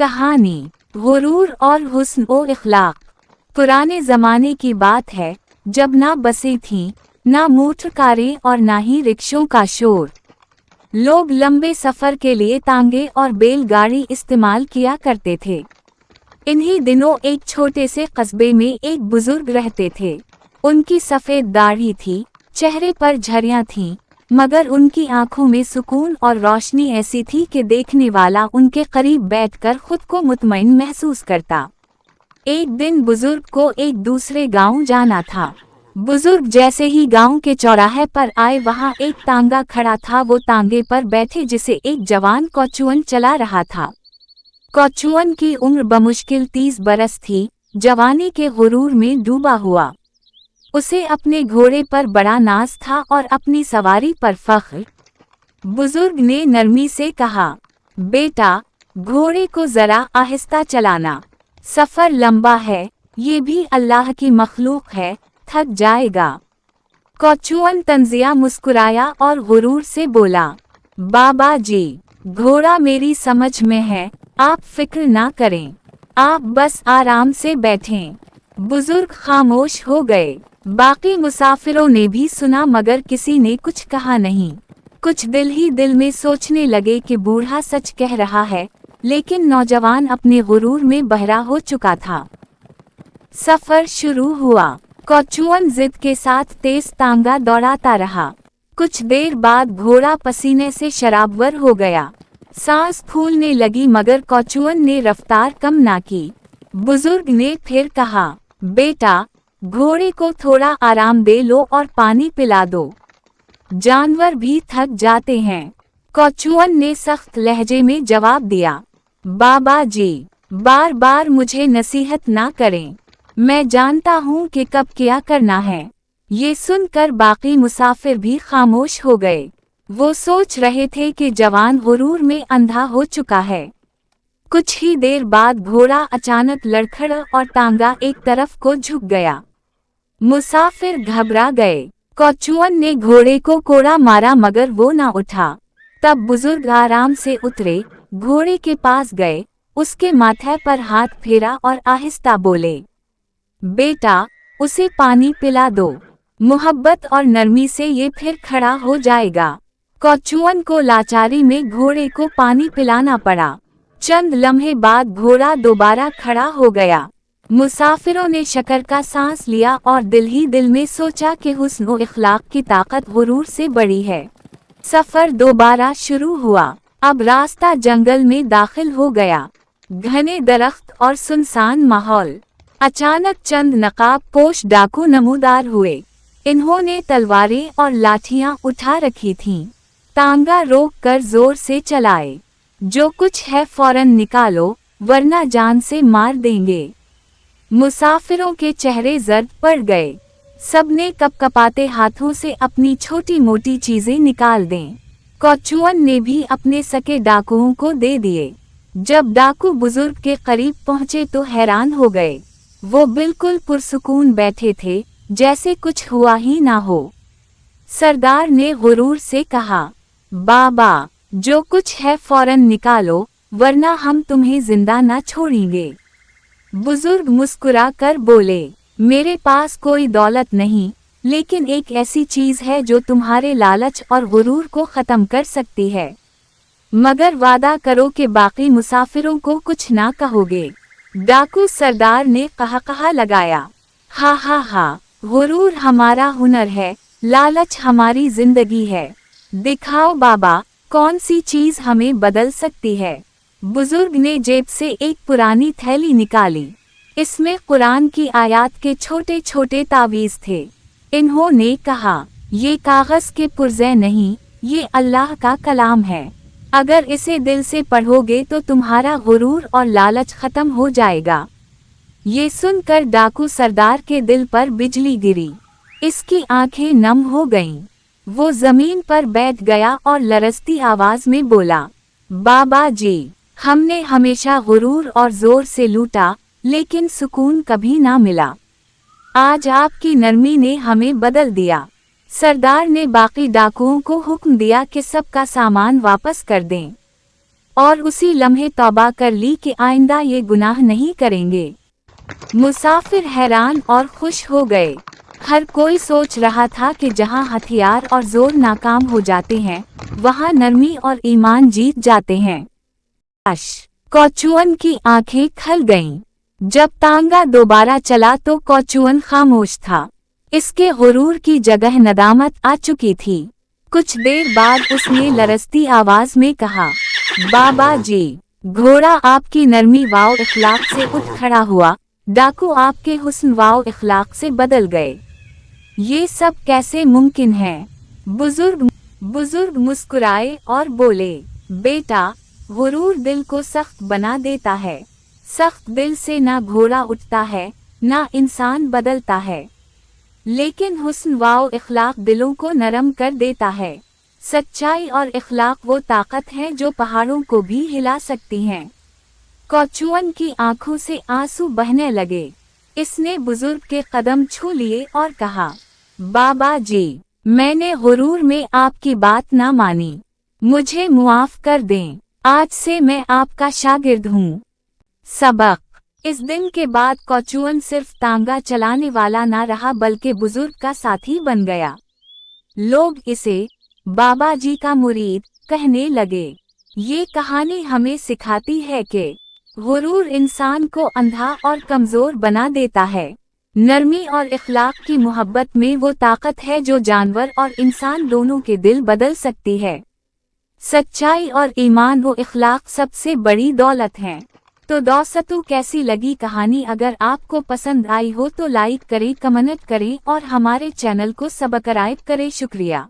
कहानी गुरूर और हुस्न ओ इखलाक। पुराने ज़माने की बात है जब ना बसें थीं, ना मोटर कारें और ना ही रिक्शों का शोर। लोग लंबे सफ़र के लिए तांगे और बैलगाड़ी इस्तेमाल किया करते थे। इन्हीं दिनों एक छोटे से कस्बे में एक बुजुर्ग रहते थे। उनकी सफ़ेद दाढ़ी थी, चेहरे पर झर्रियाँ थीं, मगर उनकी आंखों में सुकून और रोशनी ऐसी थी कि देखने वाला उनके करीब बैठकर खुद को मुतमईन महसूस करता। एक दिन बुजुर्ग को एक दूसरे गांव जाना था। बुजुर्ग जैसे ही गांव के चौराहे पर आए, वहां एक तांगा खड़ा था। वो तांगे पर बैठे जिसे एक जवान कौचुअन चला रहा था। कौचुअन की उम्र बमुश्किल 30 बरस थी, जवानी के गुरूर में डूबा हुआ। उसे अपने घोड़े पर बड़ा नाज था और अपनी सवारी पर फख्र। बुजुर्ग ने नरमी से कहा, बेटा, घोड़े को जरा आहिस्ता चलाना, सफर लंबा है, ये भी अल्लाह की मखलूक है, थक जाएगा। कौचुअन तंजिया मुस्कुराया और गुरूर से बोला, बाबा जी, घोड़ा मेरी समझ में है, आप फिक्र ना करें, आप बस आराम से बैठें। बुजुर्ग खामोश हो गए। बाकी मुसाफिरों ने भी सुना, मगर किसी ने कुछ कहा नहीं। कुछ दिल ही दिल में सोचने लगे कि बूढ़ा सच कह रहा है, लेकिन नौजवान अपने गुरूर में बहरा हो चुका था। सफर शुरू हुआ। कौचुअन जिद के साथ तेज तांगा दौड़ाता रहा। कुछ देर बाद घोड़ा पसीने से शराबवर हो गया। सांस फूलने लगी, मगर कौचुअन ने रफ्तार कम ना की। बुजुर्ग ने फिर कहा, बेटा, घोड़े को थोड़ा आराम दे लो और पानी पिला दो, जानवर भी थक जाते हैं। कौचुअन ने सख्त लहजे में जवाब दिया, बाबा जी, बार बार मुझे नसीहत ना करें, मैं जानता हूँ कि कब क्या करना है। ये सुनकर बाकी मुसाफिर भी खामोश हो गए। वो सोच रहे थे कि जवान गुरूर में अंधा हो चुका है। कुछ ही देर बाद घोड़ा अचानक लड़खड़ा और तांगा एक तरफ को झुक गया। मुसाफिर घबरा गए। कौचुअन ने घोड़े को कोड़ा मारा, मगर वो ना उठा। तब बुजुर्ग आराम से उतरे, घोड़े के पास गए, उसके माथे पर हाथ फेरा और आहिस्ता बोले, बेटा, उसे पानी पिला दो, मोहब्बत और नरमी से ये फिर खड़ा हो जाएगा। कौचुअन को लाचारी में घोड़े को पानी पिलाना पड़ा। चंद लम्हे बाद घोड़ा दोबारा खड़ा हो गया। मुसाफिरों ने शक्कर का सांस लिया और दिल ही दिल में सोचा कि हुस्न और इखलाक की ताकत गुरूर से बड़ी है। सफर दोबारा शुरू हुआ। अब रास्ता जंगल में दाखिल हो गया। घने दरख्त और सुनसान माहौल। अचानक चंद नकाब पोश डाकू नमूदार हुए। इन्होंने तलवारें और लाठियां उठा रखी थीं। तांगा रोक कर जोर से चलाए, जो कुछ है फौरन निकालो, वरना जान से मार देंगे। मुसाफिरों के चेहरे जर्द पड़ गए। सबने कपकपाते हाथों से अपनी छोटी मोटी चीजें निकाल दें। कौचुअन ने भी अपने सके डाकुओं को दे दिए। जब डाकू बुजुर्ग के करीब पहुंचे तो हैरान हो गए। वो बिल्कुल पुरसुकून बैठे थे, जैसे कुछ हुआ ही ना हो। सरदार ने गुरूर से कहा, बाबा, जो कुछ है फौरन निकालो, वरना हम तुम्हें जिंदा ना छोड़ेंगे। बुजुर्ग मुस्कुरा कर बोले, मेरे पास कोई दौलत नहीं, लेकिन एक ऐसी चीज है जो तुम्हारे लालच और गुरूर को खत्म कर सकती है। मगर वादा करो कि बाकी मुसाफिरों को कुछ ना कहोगे। डाकू सरदार ने कहा लगाया, हा हा हा, गुरूर हमारा हुनर है, लालच हमारी जिंदगी है। दिखाओ बाबा, कौन सी चीज हमें बदल सकती है। बुजुर्ग ने जेब से एक पुरानी थैली निकाली। इसमें कुरान की आयत के छोटे छोटे तावीज़ थे। इन्होंने कहा, ये कागज के पुर्जे नहीं, ये अल्लाह का कलाम है। अगर इसे दिल से पढ़ोगे तो तुम्हारा गुरूर और लालच खत्म हो जाएगा। ये सुनकर डाकू सरदार के दिल पर बिजली गिरी। इसकी आंखें नम हो गईं। वो जमीन पर बैठ गया और लरजती आवाज में बोला, बाबा जी, हमने हमेशा गुरूर और जोर से लूटा, लेकिन सुकून कभी ना मिला। आज आपकी नरमी ने हमें बदल दिया। सरदार ने बाकी डाकुओं को हुक्म दिया कि सबका सामान वापस कर दें। और उसी लम्हे तौबा कर ली कि आइंदा ये गुनाह नहीं करेंगे। मुसाफिर हैरान और खुश हो गए। हर कोई सोच रहा था कि जहां हथियार और जोर नाकाम हो जाते हैं, वहां नरमी और ईमान जीत जाते हैं। कौचुअन की आंखें खल गईं। जब तांगा दोबारा चला तो कौचुअन खामोश था। इसके गुरूर की जगह नदामत आ चुकी थी। कुछ देर बाद उसने लरजती आवाज में कहा, बाबा जी। घोड़ा आपकी नरमी वाओ इखलाक से उठ खड़ा हुआ। डाकू आपके हुस्न वाओ इखलाक से बदल गए। ये सब कैसे मुमकिन है? बुजुर्ग मुस्कुराए और बोले, बेटा, गुरूर दिल को सख्त बना देता है। सख्त दिल से ना घोड़ा उठता है, ना इंसान बदलता है, लेकिन हुस्न वाओ इखलाक दिलों को नरम कर देता है। सच्चाई और इखलाक वो ताकत है जो पहाड़ों को भी हिला सकती हैं। कौचुअन की आंखों से आंसू बहने लगे। इसने बुजुर्ग के कदम छू लिए और कहा, बाबा जी, मैंने गुरूर में आपकी बात ना मानी। मुझे मुआफ कर दें। आज से मैं आपका शागिर्द हूँ। सबक। इस दिन के बाद कौचुअन सिर्फ तांगा चलाने वाला ना रहा बल्कि बुजुर्ग का साथी बन गया। लोग इसे बाबा जी का मुरीद कहने लगे। ये कहानी हमें सिखाती है कि गुरूर इंसान को अंधा और कमजोर बना देता है। नरमी और इखलाक की मोहब्बत में वो ताकत है जो जानवर और इंसान दोनों के दिल बदल सकती है। सच्चाई और ईमान व इखलाक सबसे बड़ी दौलत है। तो दोस्तों, कैसी लगी कहानी? अगर आपको पसंद आई हो तो लाइक करें, कमेंट करें और हमारे चैनल को सब्सक्राइब करें। शुक्रिया।